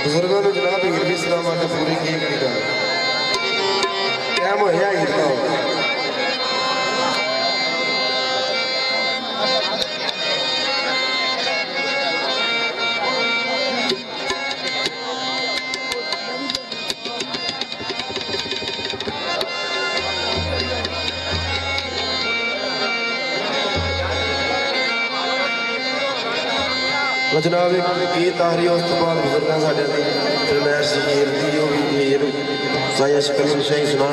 ਬਜ਼ੁਰਗਾਂ ਨੂੰ ਜਨਾਬ ਹੀਰ ਵੀ ਸਲਾਮਾਂ ਤੇ ਪੂਰੀ ਕੀ ਕਰੀਦਾ ਟਾਈਮ ਹੋਇਆ ਹੀਰ ਦਾ जनाब गीत आ रही है उस तो बाद बुजुर्गों साढ़े फरमैश हीर की वो भी हीर साई अशकल शाही सुना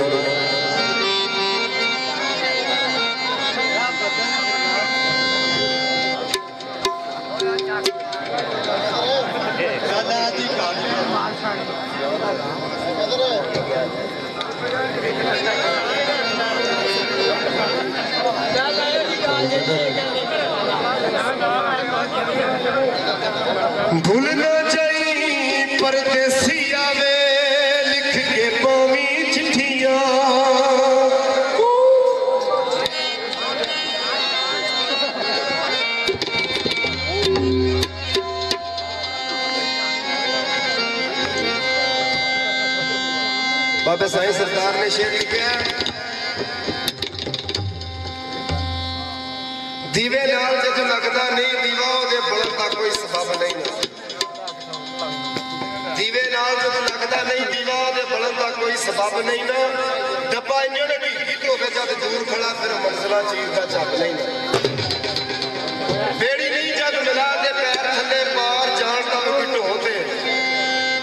भूल न जाई परदेसी आवे लिख के पावी चिट्ठियां बाबा साईं सरकार ने शेर लिखा दीवे नाल जदों लगदा नहीं दीवा ओदे बलण दा कोई सबब नहीं दीवे नाल जदों लगदा नहीं दीवा ओदे बलण दा कोई सबब नहीं ना डब्बा इंजन ढीकी तो होवे जद दूर खड़ा फिर मंजिला चीज दा जब नहीं ना बेड़ी नहीं जद मिला दे पैर थल्ले पार जान दा कोई ढोते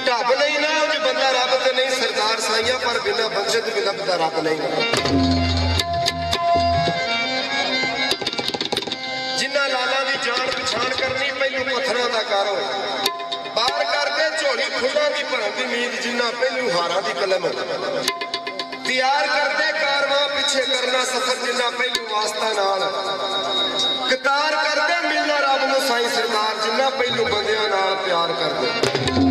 ढब नहीं ना उज बंदा रब ते नहीं सरदार साईं पर बिना बंदे ते लभदा रब नहीं ना जान पछाण करनी पहलू पत्थर का कर पार करके झोली फुलों की भरन की मीद जिन्ना पहलू हारा की कलम तैयार करते कारवां पिछे करना सफर जिन्ना पहलू वास्ता नाल कतार करते मिलना रब नूं साईं सरदार जिन्ना पहलू बंदियां नाल प्यार करते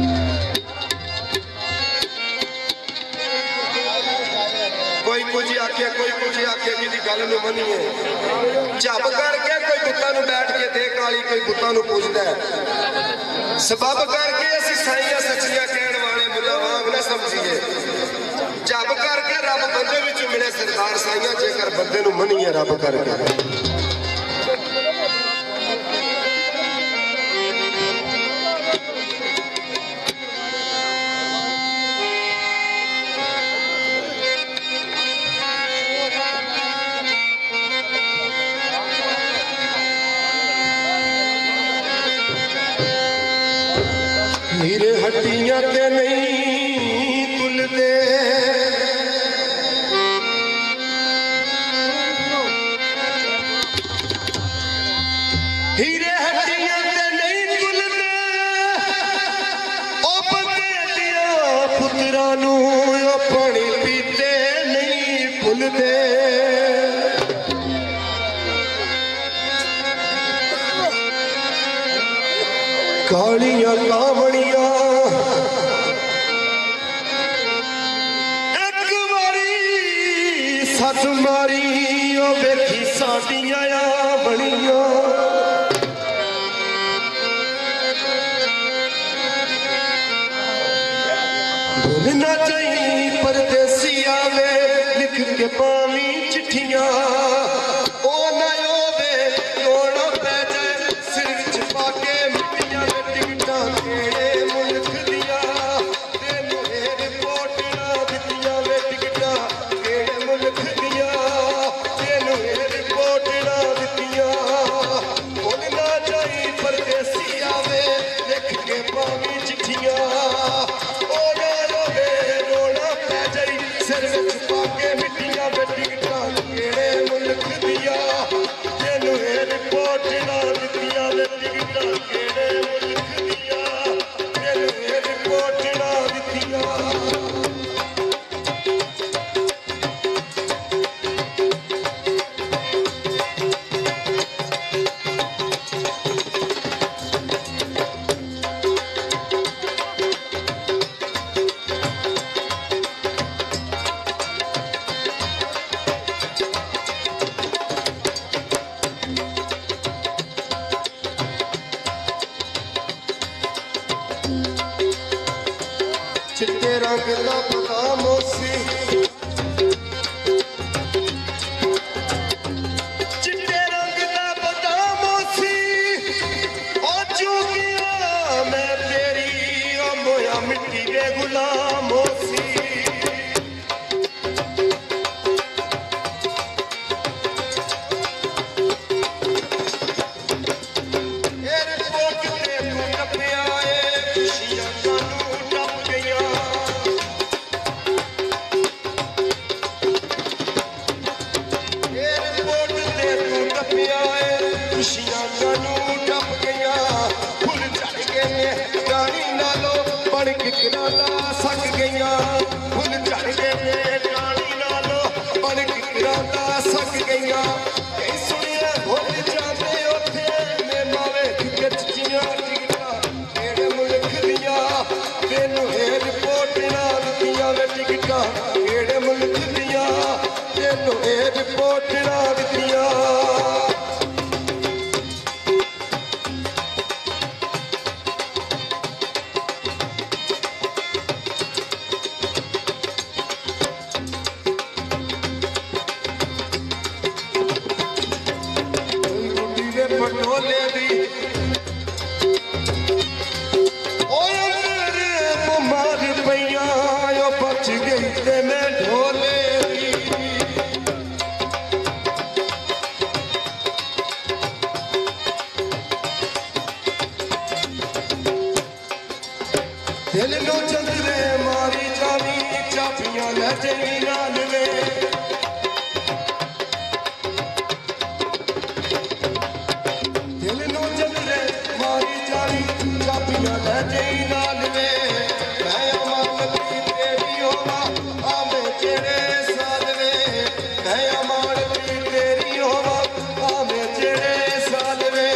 कोई कुछ आखे कोई कुछ आखे कि गल नूं मनीए झप करके कोई बुत्तां नूं बैठ के देख वाली कोई बुत्तां नूं पुछदा है सबब करके असीं साईं सच्चियां कहण वाले मुल्लां वांग ना समझीए झप करके रब बंदे विच मिले सरदार साईं जेकर बंदे नूं मनीए रब करके हीरे हड्डियां ते नहीं तुलदे हीरे हड्डियां ते नहीं तुलदे ओ बंदे दिया पुत्रां नूं ओ पानी पीते नहीं भुलदे कालियां कावड़ियां एक बारी सत मारी ओ वेखी साडियां बनियां भूल ना जाई परदेसी आवे लिख के पावी चिट्ठियां ओ ना होवे रोना पै जाए सिर च पाके केड़े मुल्क दिया तेनू रिपोर्ट ना दित्तियां वे टिकटां केड़े मुल्क दिया तेनू रिपोर्ट ना दित्तियां भुल ना जाई परदेसी आवे लिख के पावी चिट्ठियां ओ ना रोवे रोना पै जाई सिर विच पाके मिट्टियां वे टिकटां केड़े मुल्क दिया तेनू रिपोर्ट ना दित्तियां वे टिकटां केड़े ਰੰਗ ਦਾ ਬਦਾਮ ਸੀ ਚਿੱਟੇ ਰੰਗ ਦਾ ਬਦਾਮ ਸੀ ਉਹ ਚੁਗਿਆ ਮੈਂ ਤੇਰੀ ਉਹ ਮੋਇਆ ਮਿੱਟੀ ਦੇ ਗੁਲਾਮ ਸੀ ਕਿਹੜੇ ਮੁਲਕ ਦੀਆਂ ਤੈਨੂੰ ਇਹ ਰਿਪੋਰਟਾਂ ਦਿੱਤੀਆਂ ਗੁੱਡੀ ਦੇ ਪਟੋਲੇ ਦੀ ਓਏ ਮੇਰੇ ਬਿਮਾਰ ਪਈਆਂ ਓ ਬਚ ਗਈ ਤੇ ਮੈਂ ਢੋਲੇ ਦੀ ਦਿਲ ਨੂੰ ਚੰਦਰੇ ਮਾਰੀ ਜਾਵੀ ਚਾਬੀਆਂ ਲੈ ਜਈ ਨਾਲ ਵੇ ਦਿਲ ਨੂੰ ਚੰਦਰੇ ਮਾਰੀ ਜਾਵੀ ਚਾਬੀਆਂ ਲੈ ਜਈ ਨਾਲ ਵੇ ਮੈਂ ਅਮਾਨਤ ਤੇਰੀ ਹੋਵਾਂ ਆਵੇਂ ਜਿਹੜੇ ਸਾਲ ਵੇ ਮੈਂ ਅਮਾਨਤ ਤੇਰੀ ਹੋਵਾਂ ਆਵੇਂ ਜਿਹੜੇ ਸਾਲ ਵੇ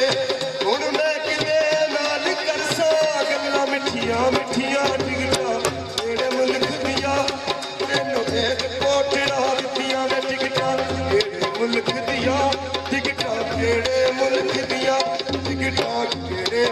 ਹੁਣ ਮੈਂ ਕਿਤੇ ਨਾਲ ਕਰਸਾਂ ਗੱਲਾਂ ਮਿੱਠੀਆਂ ਮਿੱਠੀਆਂ ਟਿਕਟਾਂ ਕਿਹੜੇ ਮੁਲਕ ਦੀਆਂ ਤੈਨੂੰ ਇਹ ਰਿਪੋਰਟਾਂ ਦਿੱਤੀਆਂ ਵੇ ਟਿਕਟਾਂ ਕਿਹੜੇ ਮੁਲਕ ਦੀਆਂ ਟਿਕਟਾਂ ਕਿਹੜੇ ਮੁਲਕ ਦੀਆਂ ਟਿਕਟਾਂ ਕਿਹੜੇ